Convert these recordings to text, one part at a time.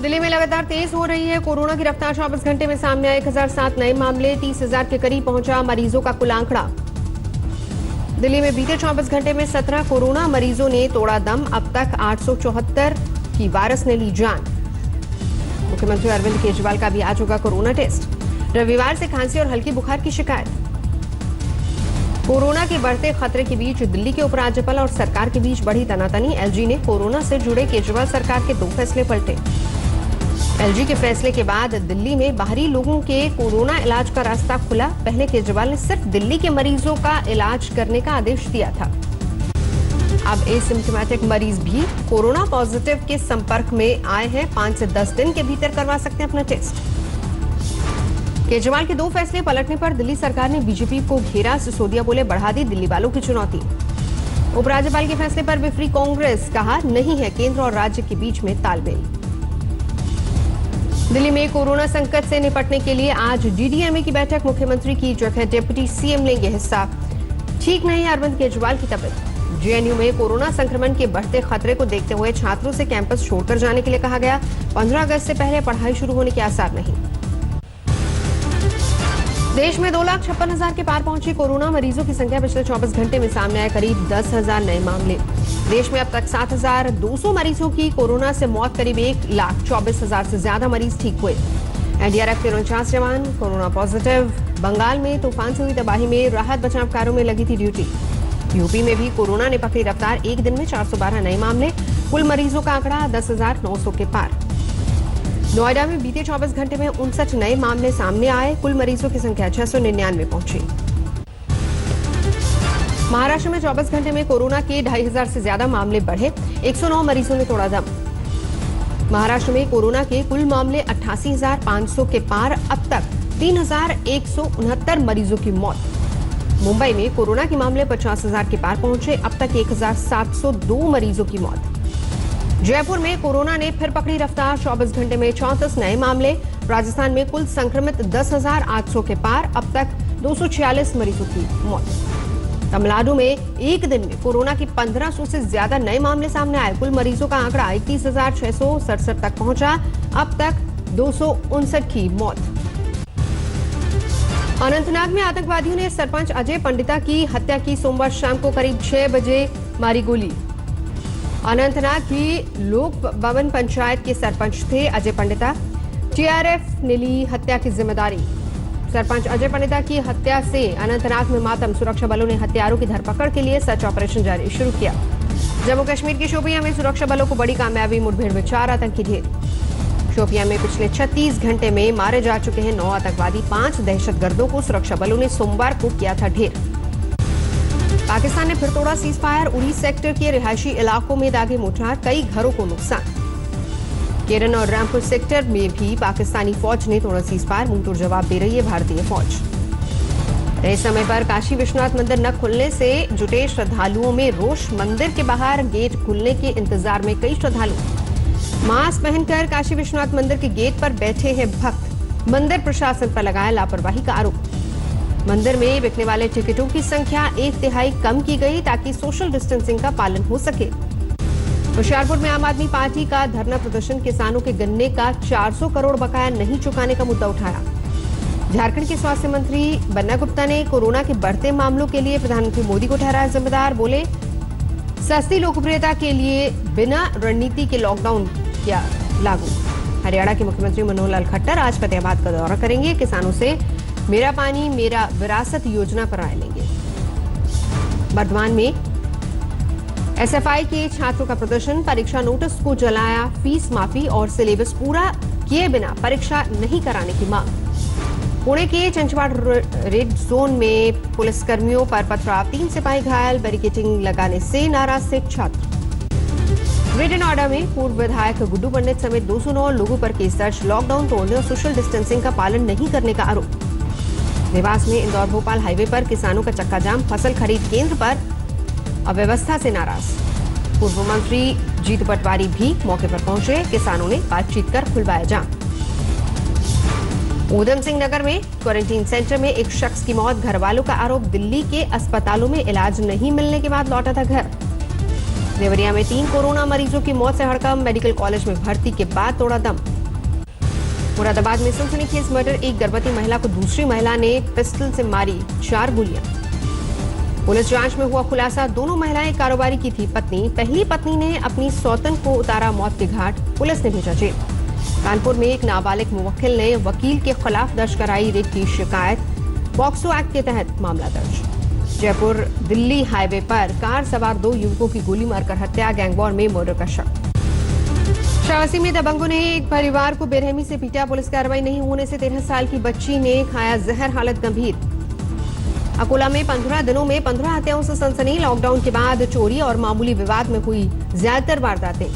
दिल्ली में लगातार तेज हो रही है कोरोना की रफ्तार। 24 घंटे में सामने आए 1007 नए मामले, 30,000 के करीब पहुंचा मरीजों का कुल आंकड़ा। दिल्ली में बीते 24 घंटे में 17 कोरोना मरीजों ने तोड़ा दम। अब तक 874 की वायरस ने ली जान। मुख्यमंत्री अरविंद केजरीवाल का भी आज होगा कोरोना टेस्ट। रविवार से खांसी और हल्की बुखार की शिकायत। कोरोना के बढ़ते खतरे के बीच दिल्ली के उपराज्यपाल और सरकार के बीच बढ़ी तनातनी। एलजी ने कोरोना से जुड़े केजरीवाल सरकार के 2 फैसले पलटे। एलजी के फैसले के बाद दिल्ली में बाहरी लोगों के कोरोना इलाज का रास्ता खुला। पहले केजरीवाल ने सिर्फ दिल्ली के मरीजों का इलाज करने का आदेश दिया था। अब एसिम्प्टोमेटिक मरीज भी कोरोना पॉजिटिव के संपर्क में आए हैं 5 से 10 दिन के भीतर करवा सकते हैं अपना टेस्ट। केजरीवाल के 2 फैसले पलटने पर दिल्ली सरकार ने बीजेपी को घेरा। सिसोदिया बोले बढ़ा दी दिल्ली वालों की चुनौती। उपराज्यपाल के फैसले पर विफरी कांग्रेस, कहा नहीं है केंद्र और राज्य के बीच में तालमेल। दिल्ली में कोरोना संकट से निपटने के लिए आज डीडीएमए की बैठक। मुख्यमंत्री की जगह डिप्टी सीएम लेंगे हिस्सा। ठीक नहीं अरविंद केजरीवाल की तबीयत। जेएनयू में कोरोना संक्रमण के बढ़ते खतरे को देखते हुए छात्रों से कैंपस छोड़कर जाने के लिए कहा गया। 15 अगस्त से पहले पढ़ाई शुरू होने के आसार नहीं। देश में 2,56,000 के पार पहुंची कोरोना मरीजों की संख्या। पिछले 24 घंटे में सामने आए करीब 10,000 नए मामले। देश में अब तक 7,200 मरीजों की कोरोना से मौत। करीब 1,24,000 से ज्यादा मरीज ठीक हुए। एनडीआरएफ के 49 जवान कोरोना पॉजिटिव। बंगाल में तूफान से हुई तबाही में राहत बचाव कार्यों में लगी थी ड्यूटी। यूपी में भी कोरोना ने पकड़ी रफ्तार। एक दिन में 412 नए मामले। कुल मरीजों का आंकड़ा 10,900 के पार। नोएडा में बीते 24 घंटे में 59 नए मामले सामने आए। कुल मरीजों की संख्या 699 पहुंची। महाराष्ट्र में 24 घंटे में कोरोना के 2,500 से ज्यादा मामले बढ़े। 109 मरीजों ने तोड़ा दम। महाराष्ट्र में कोरोना के कुल मामले 88,500 के पार। अब तक 3,169 मरीजों की मौत। मुंबई में कोरोना के मामले 50,000 के पार पहुंचे। अब तक 1,702 मरीजों की मौत। जयपुर में कोरोना ने फिर पकड़ी रफ्तार। 24 घंटे में 34 नए मामले। राजस्थान में कुल संक्रमित 10,800 के पार। अब तक 246 मरीजों की मौत। तमिलनाडु में एक दिन में कोरोना की 1500 से ज्यादा नए मामले सामने आए। कुल मरीजों का आंकड़ा 31,667 तक पहुंचा। अब तक 259 की मौत। अनंतनाग में आतंकवादियों ने सरपंच अजय पंडिता की हत्या की। सोमवार शाम को करीब 6 बजे मारी गोली। अनंतनाग की लोक भवन पंचायत के सरपंच थे अजय पंडिता। टीआरएफ ने ली हत्या की जिम्मेदारी। सरपंच अजय पंडिता की हत्या से अनंतनाग में मातम। सुरक्षा बलों ने हत्यारों की धरपकड़ के लिए सर्च ऑपरेशन जारी शुरू किया। जम्मू कश्मीर के शोपियां में सुरक्षा बलों को बड़ी कामयाबी। मुठभेड़ में 4 आतंकी ढेर। शोपियां में पिछले 36 घंटे में मारे जा चुके हैं 9 आतंकवादी। 5 दहशतगर्दों को सुरक्षा बलों ने सोमवार को किया था ढेर। पाकिस्तान ने फिर तोड़ा सीज फायर। उड़ी सेक्टर के रिहायशी इलाकों में दागे मोर्टार। कई घरों को नुकसान। केरन और रामपुर सेक्टर में भी पाकिस्तानी फौज ने तोड़ा सीज फायर। मुंहतोड़ जवाब दे रही है भारतीय फौज। तय समय पर काशी विश्वनाथ मंदिर न खुलने से जुटे श्रद्धालुओं में रोष। मंदिर के बाहर गेट खुलने के इंतजार में कई श्रद्धालु। मास्क पहनकर काशी विश्वनाथ मंदिर के गेट पर बैठे हैं भक्त। मंदिर प्रशासन पर लगाया लापरवाही का आरोप। मंदिर में बिकने वाले टिकटों की संख्या 1/3 कम की गई ताकि सोशल डिस्टेंसिंग का पालन हो सके। होशियारपुर में आम आदमी पार्टी का धरना प्रदर्शन। किसानों के गन्ने का 400 करोड़ बकाया नहीं चुकाने का मुद्दा उठाया। झारखंड के स्वास्थ्य मंत्री बन्ना गुप्ता ने कोरोना के बढ़ते मामलों के लिए प्रधानमंत्री मोदी को ठहराया जिम्मेदार। बोले सस्ती लोकप्रियता के लिए बिना रणनीति के लॉकडाउन किया लागू। हरियाणा के मुख्यमंत्री मनोहर लाल खट्टर आज फतेहाबाद का दौरा करेंगे। किसानों से मेरा पानी मेरा विरासत योजना पर राय लेंगे। बर्धमान में एसएफआई के छात्रों का प्रदर्शन। परीक्षा नोटिस को जलाया। फीस माफी और सिलेबस पूरा किए बिना परीक्षा नहीं कराने की मांग। पुणे के चंचवाड़ रेड जोन में पुलिसकर्मियों पर पथराव। 3 सिपाही घायल। बैरिकेडिंग लगाने से नाराज थे छात्र। ग्रेटर नोएडा में पूर्व विधायक गुड्डू पंडित समेत 209 लोगों पर केस दर्ज। लॉकडाउन तोड़ने और सोशल डिस्टेंसिंग का पालन नहीं करने का आरोप। देवास में इंदौर भोपाल हाईवे पर किसानों का चक्का जाम। फसल खरीद केंद्र पर अव्यवस्था से नाराज। पूर्व मंत्री जीतू पटवारी भी मौके पर पहुंचे। किसानों ने बातचीत कर खुलवाया जाम। ऊधम सिंह नगर में क्वारंटीन सेंटर में एक शख्स की मौत। घर वालों का आरोप दिल्ली के अस्पतालों में इलाज नहीं मिलने के बाद लौटा था घर। देवरिया में 3 कोरोना मरीजों की मौत से हड़कंप, मेडिकल कॉलेज में भर्ती के बाद तोड़ा दम। मुरादाबाद में सनसनीखेज मर्डर, एक गर्भवती महिला को दूसरी महिला ने पिस्टल से मारी 4 गोलियां। पुलिस जांच में हुआ खुलासा, दोनों महिलाएं कारोबारी की थी पत्नी। पहली पत्नी ने अपनी सौतन को उतारा मौत के घाट, पुलिस ने भेजा जेल। कानपुर में एक नाबालिग मुवक्किल ने वकील के खिलाफ दर्ज कराई रेप की शिकायत, पॉक्सो एक्ट के तहत मामला दर्ज। जयपुर दिल्ली हाईवे पर कार सवार 2 युवकों की गोली मारकर हत्या, गैंगवॉर में मर्डर का शक। शावसी में दबंगों ने एक परिवार को बेरहमी से पीटा, पुलिस कार्रवाई नहीं होने से 13 साल की बच्ची ने खाया जहर, हालत गंभीर। अकोला में 15 दिनों में 15 हत्याओं से सनसनी, लॉकडाउन के बाद चोरी और मामूली विवाद में हुई ज्यादातर वारदातें।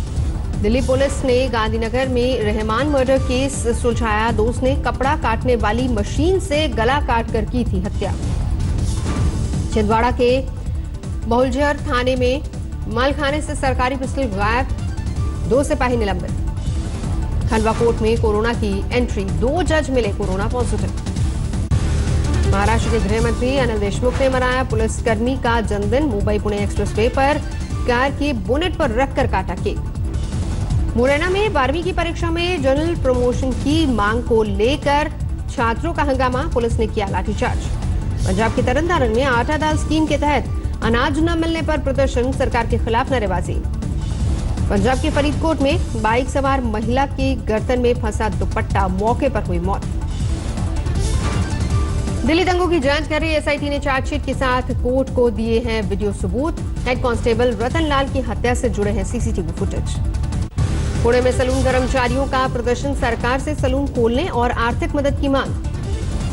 दिल्ली पुलिस ने गांधीनगर में रहमान मर्डर केस सुलझाया, दोस्त ने कपड़ा काटने वाली मशीन से गला काटकर की थी हत्या। छिंदवाड़ा के बहुलझर थाने में मालखाने से सरकारी पिस्टल गायब, 2 सिपाही निलंबित। खंडवा कोर्ट में कोरोना की एंट्री, 2 जज मिले कोरोना पॉजिटिव। महाराष्ट्र के गृह मंत्री अनिल देशमुख ने मनाया पुलिसकर्मी का जन्मदिन, मुंबई पुणे एक्सप्रेसवे पर कार के बोनेट पर रखकर काटा केक। मुरैना में 12वीं की परीक्षा में जनरल प्रमोशन की मांग को लेकर छात्रों का हंगामा, पुलिस ने किया लाठीचार्ज। पंजाब के तरनतारन में आटा दाल स्कीम के तहत अनाज न मिलने पर प्रदर्शन, सरकार के खिलाफ नारेबाजी। पंजाब के फरीदकोट में बाइक सवार महिला के गर्दन में फंसा दुपट्टा, मौके पर हुई मौत। दिल्ली दंगों की जांच कर रही एसआईटी ने चार्जशीट के साथ कोर्ट को दिए हैं वीडियो सबूत। हेड कांस्टेबल रतन लाल की हत्या से जुड़े हैं सीसीटीवी फुटेज। पुणे में सैलून कर्मचारियों का प्रदर्शन, सरकार से सैलून खोलने और आर्थिक मदद की मांग।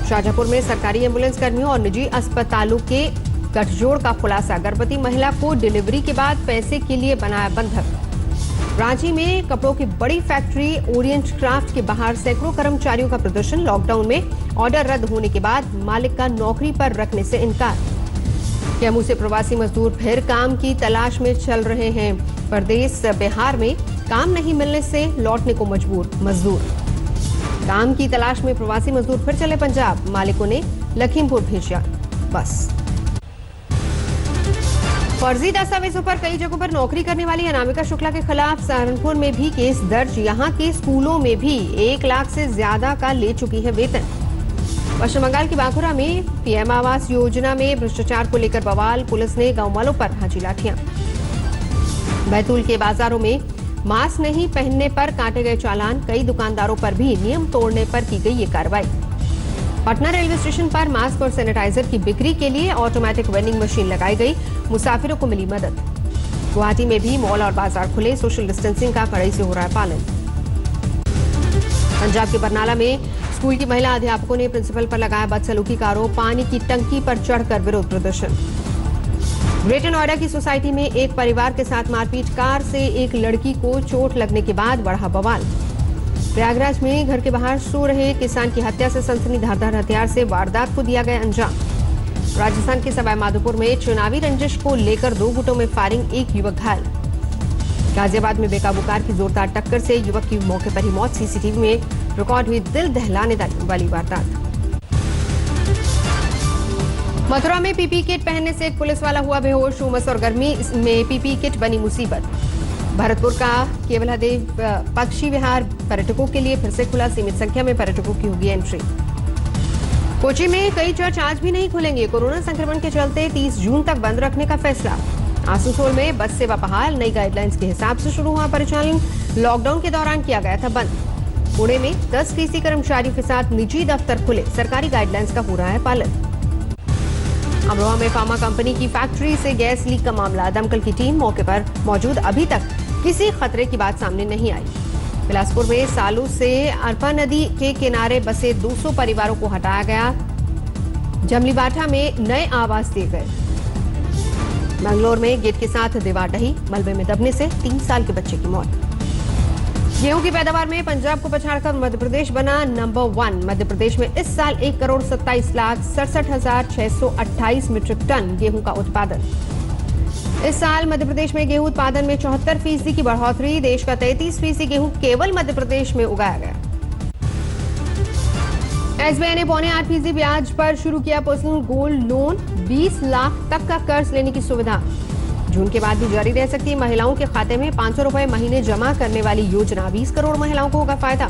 शाहजहांपुर में सरकारी एम्बुलेंस कर्मियों और निजी अस्पतालों के गठजोड़ का खुलासा, गर्भवती महिला को डिलीवरी के बाद पैसे के लिए बनाया बंधक। रांची में कपड़ों की बड़ी फैक्ट्री ओरिएंट क्राफ्ट के बाहर सैकड़ों कर्मचारियों का प्रदर्शन, लॉकडाउन में ऑर्डर रद्द होने के बाद मालिक का नौकरी पर रखने से इनकार। कैमू से प्रवासी मजदूर फिर काम की तलाश में चल रहे हैं, प्रदेश बिहार में काम नहीं मिलने से लौटने को मजबूर मजदूर। काम की तलाश में प्रवासी मजदूर फिर चले पंजाब, मालिकों ने लखीमपुर भेजा बस। फर्जी दस्तावेजों पर कई जगहों पर नौकरी करने वाली अनामिका शुक्ला के खिलाफ सहारनपुर में भी केस दर्ज, यहां के स्कूलों में भी 1 लाख से ज्यादा का ले चुकी है वेतन। पश्चिम बंगाल के बांकुरा में पीएम आवास योजना में भ्रष्टाचार को लेकर बवाल, पुलिस ने गांव वालों पर भांजी लाठियां। बैतूल के बाजारों में मास्क नहीं पहनने पर काटे गए चालान, कई दुकानदारों पर भी नियम तोड़ने पर की गई ये कार्रवाई। पटना रेलवे स्टेशन पर मास्क और सैनिटाइजर की बिक्री के लिए ऑटोमेटिक वेंडिंग मशीन लगाई गई, मुसाफिरों को मिली मदद। गुवाहाटी में भी मॉल और बाजार खुले, सोशल डिस्टेंसिंग का कड़ाई से हो रहा है पालन। पंजाब के बरनाला में स्कूल की महिला अध्यापकों ने प्रिंसिपल पर लगाया बदसलूकी का आरोप, पानी की टंकी पर चढ़कर विरोध प्रदर्शन। ग्रेटर नोएडा की सोसाइटी में एक परिवार के साथ मारपीट, कार से एक लड़की को चोट लगने के बाद बढ़ा बवाल। प्रयागराज में घर के बाहर सो रहे किसान की हत्या से सनसनी, धारदार हथियार से वारदात को दिया गया अंजाम। राजस्थान के सवाई माधोपुर में चुनावी रंजिश को लेकर 2 गुटों में फायरिंग, एक युवक घायल। गाजियाबाद में बेकाबू कार की जोरदार टक्कर से युवक की मौके पर ही मौत, सीसीटीवी में रिकॉर्ड हुई दिल दहलाने वाली वारदात। मथुरा में पीपी किट पहनने से एक पुलिस वाला हुआ बेहोश, उमस और गर्मी में पीपी किट बनी मुसीबत। भरतपुर का केवलादेव पक्षी विहार पर्यटकों के लिए फिर से खुला, सीमित संख्या में पर्यटकों की होगी एंट्री। कोची में कई चर्च आज भी नहीं खुलेंगे, कोरोना संक्रमण के चलते 30 जून तक बंद रखने का फैसला। आसनसोल में बस सेवा बहाल, नई गाइडलाइंस के हिसाब से शुरू हुआ परिचालन, लॉकडाउन के दौरान किया गया था बंद। पुणे में 10% कर्मचारियों के साथ निजी दफ्तर खुले, सरकारी गाइडलाइंस का हो रहा है पालन। अमरोहा में फार्मा कंपनी की फैक्ट्री से गैस लीक का मामला, दमकल की टीम मौके पर मौजूद, अभी तक किसी खतरे की बात सामने नहीं आई। बिलासपुर में सालों से अरपा नदी के किनारे बसे 200 परिवारों को हटाया गया, जमलीबाठा में नए आवास दिए गए। बैंगलोर में गेट के साथ दीवार ढही, मलबे में दबने से 3 साल के बच्चे की मौत। गेहूं की पैदावार में पंजाब को पछाड़कर मध्य प्रदेश बना नंबर 1। मध्य प्रदेश में इस साल 1,27,67,628 मीट्रिक टन गेहूं का उत्पादन। इस साल मध्य प्रदेश में गेहूं उत्पादन में 74% की बढ़ोतरी, देश का 33% गेहूं केवल मध्य प्रदेश में उगाया गया। एसबीआई ने 8.25% ब्याज पर शुरू किया पर्सनल गोल्ड लोन, 20 लाख तक का कर्ज लेने की सुविधा। जून के बाद भी जारी रह सकती है महिलाओं के खाते में 500 रुपए महीने जमा करने वाली योजना। 20 करोड़ महिलाओं को होगा फायदा।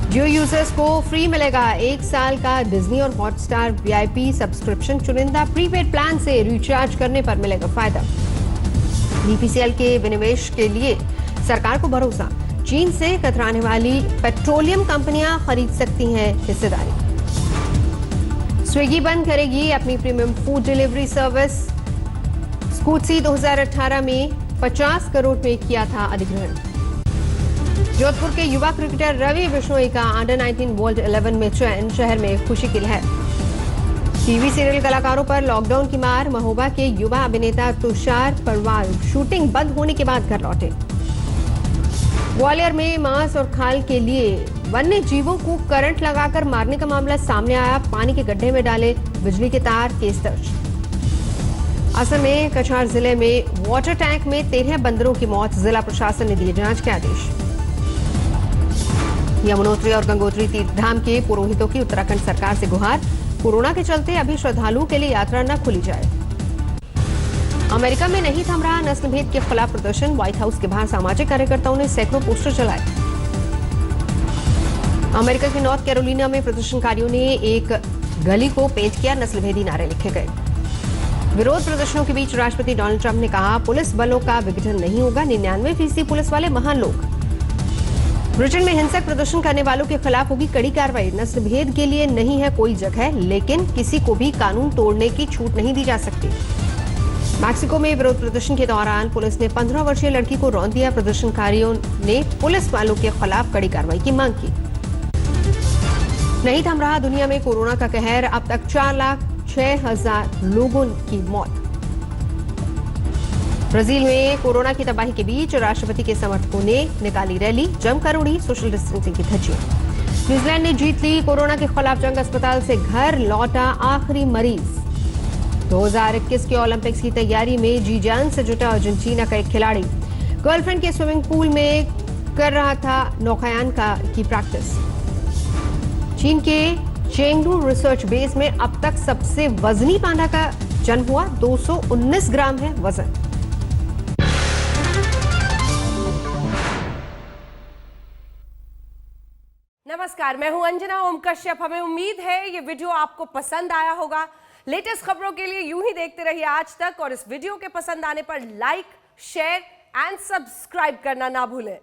जियो यूजर्स को फ्री मिलेगा 1 साल का डिज्नी और हॉटस्टार वीआईपी सब्सक्रिप्शन। चुनिंदा प्रीपेड प्लान से रिचार्ज करने पर मिलेगा फायदा। बीपीसीएल के विनिवेश के लिए सरकार को भरोसा। चीन से कतराने वाली पेट्रोलियम कंपनियां खरीद सकती हैं हिस्सेदारी। स्विगी बंद करेगी अपनी प्रीमियम फूड डिलीवरी सर्विस। स्कूटसी 2018 में 50 करोड़ में किया था अधिग्रहण। जोधपुर के युवा क्रिकेटर रवि बिश्नोई का अंडर 19 वर्ल्ड 11 में चयन। शहर में खुशी की लहर। टीवी सीरियल कलाकारों पर लॉकडाउन की मार। महोबा के युवा अभिनेता तुषार परवाल शूटिंग बंद होने के बाद घर लौटे। ग्वालियर में मांस और खाल के लिए वन्य जीवों को करंट लगाकर मारने का मामला सामने आया। पानी के गड्ढे में डाले बिजली के तार। केस दर्ज। असम में कछार जिले में वाटर टैंक में 13 बंदरों की मौत। जिला प्रशासन ने दिए जांच के आदेश। यमुनोत्री और गंगोत्री तीर्थधाम के पुरोहितों की उत्तराखंड सरकार से गुहार। कोरोना के चलते अभी श्रद्धालुओं के लिए यात्रा न खुली जाए। अमेरिका में नहीं थम रहा नस्लभेद के खिलाफ प्रदर्शन। व्हाइट हाउस के बाहर सामाजिक कार्यकर्ताओं ने सैकड़ों पोस्टर जलाए। अमेरिका के नॉर्थ कैरोलिना में प्रदर्शनकारियों ने एक गली को पेंट किया। नस्लभेदी नारे लिखे गए। विरोध प्रदर्शनों के बीच राष्ट्रपति डोनाल्ड ट्रंप ने कहा पुलिस बलों का विघटन नहीं होगा। 99% पुलिस वाले महान लोग। ब्रिटेन में हिंसक प्रदर्शन करने वालों के खिलाफ होगी कड़ी कार्रवाई। नस्लभेद के लिए नहीं है कोई जगह, लेकिन किसी को भी कानून तोड़ने की छूट नहीं दी जा सकती। मैक्सिको में विरोध प्रदर्शन के दौरान पुलिस ने 15 वर्षीय लड़की को रौंद दिया। प्रदर्शनकारियों ने पुलिस वालों के खिलाफ कड़ी कार्रवाई की मांग की। नहीं थम रहा दुनिया में कोरोना का कहर। अब तक 4,06,000 लोगों की मौत। ब्राजील में कोरोना की तबाही के बीच राष्ट्रपति के समर्थकों ने निकाली रैली। जमकर उड़ी सोशल डिस्टेंसिंग की धज्जियां। न्यूजीलैंड ने जीत ली कोरोना के खिलाफ जंग। अस्पताल से घर लौटा आखिरी मरीज। 2021 के ओलंपिक्स की तैयारी में जी जान से जुटा अर्जेंटीना का एक खिलाड़ी। गर्लफ्रेंड के स्विमिंग पूल में कर रहा था नौकायान की प्रैक्टिस। चीन के चेंगडू रिसर्च बेस में अब तक सबसे वजनी पांडा का जन्म हुआ। 219 ग्राम है वजन। नमस्कार, मैं हूं अंजना ओम कश्यप। हमें उम्मीद है ये वीडियो आपको पसंद आया होगा। लेटेस्ट खबरों के लिए यूं ही देखते रहिए आज तक और इस वीडियो के पसंद आने पर लाइक, शेयर एंड सब्सक्राइब करना ना भूलें।